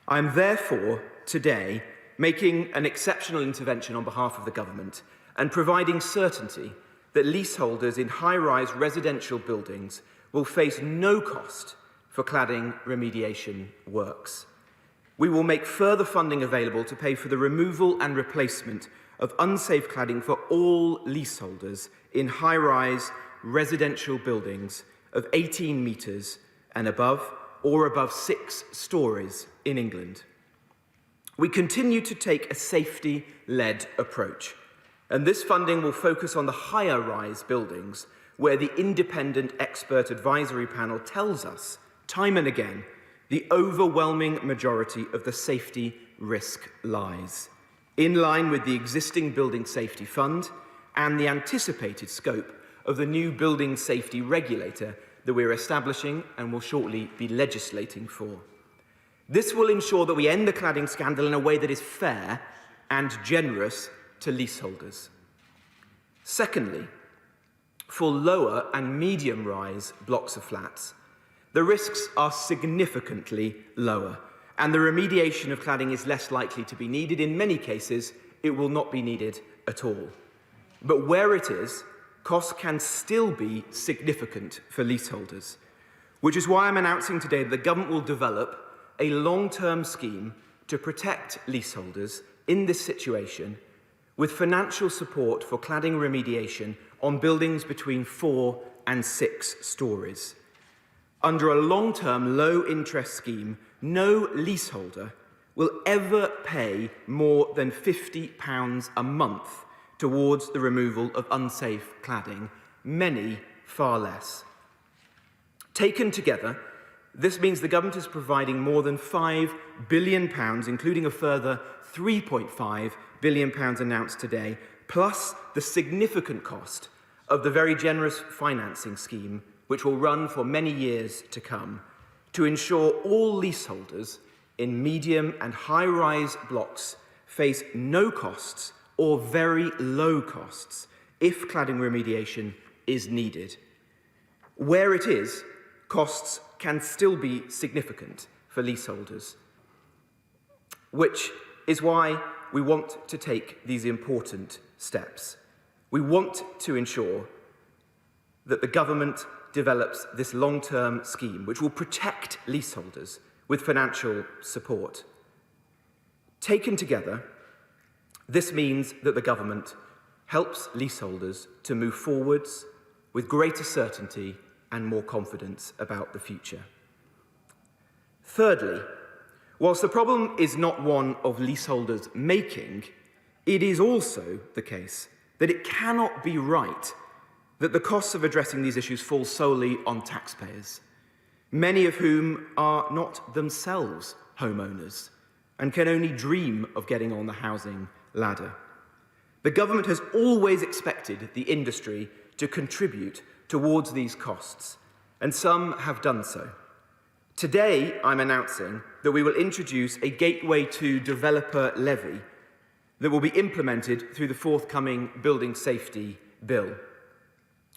I am therefore today making an exceptional intervention on behalf of the government and providing certainty that leaseholders in high-rise residential buildings will face no cost for cladding remediation works. We will make further funding available to pay for the removal and replacement of unsafe cladding for all leaseholders in high-rise residential buildings of 18 metres and above, or above 6 stories in England. We continue to take a safety-led approach, and this funding will focus on the higher-rise buildings where the independent expert advisory panel tells us, time and again, the overwhelming majority of the safety risk lies, in line with the existing Building Safety Fund and the anticipated scope of the new building safety regulator that we're establishing and will shortly be legislating for. This will ensure that we end the cladding scandal in a way that is fair and generous to leaseholders. Secondly, for lower and medium-rise blocks of flats, the risks are significantly lower, and the remediation of cladding is less likely to be needed. In many cases, it will not be needed at all. But where it is, costs can still be significant for leaseholders, which is why I'm announcing today that the government will develop a long-term scheme to protect leaseholders in this situation with financial support for cladding remediation on buildings between 4 and 6 stories. Under a long-term, low-interest scheme, no leaseholder will ever pay more than £50 a month towards the removal of unsafe cladding, many far less. Taken together, this means the government is providing more than £5 billion, including a further £3.5 billion announced today, plus the significant cost of the very generous financing scheme, which will run for many years to come, to ensure all leaseholders in medium and high-rise blocks face no costs or very low costs if cladding remediation is needed. Where it is, costs can still be significant for leaseholders, which is why we want to take these important steps. We want to ensure that the government develops this long-term scheme which will protect leaseholders with financial support. Taken together, this means that the government helps leaseholders to move forwards with greater certainty and more confidence about the future. Thirdly, whilst the problem is not one of leaseholders making, it is also the case that it cannot be right that the costs of addressing these issues fall solely on taxpayers, many of whom are not themselves homeowners and can only dream of getting on the housing ladder. The government has always expected the industry to contribute towards these costs, and some have done so. Today, I'm announcing that we will introduce a Gateway to Developer levy that will be implemented through the forthcoming Building Safety Bill.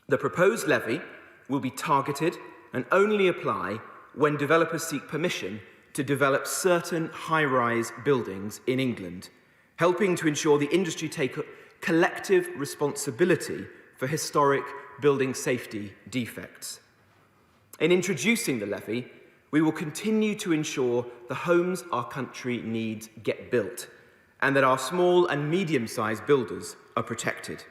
The proposed levy will be targeted and only apply when developers seek permission to develop certain high-rise buildings in England, helping to ensure the industry take collective responsibility for historic building safety defects. In introducing the levy, we will continue to ensure the homes our country needs get built and that our small and medium-sized builders are protected.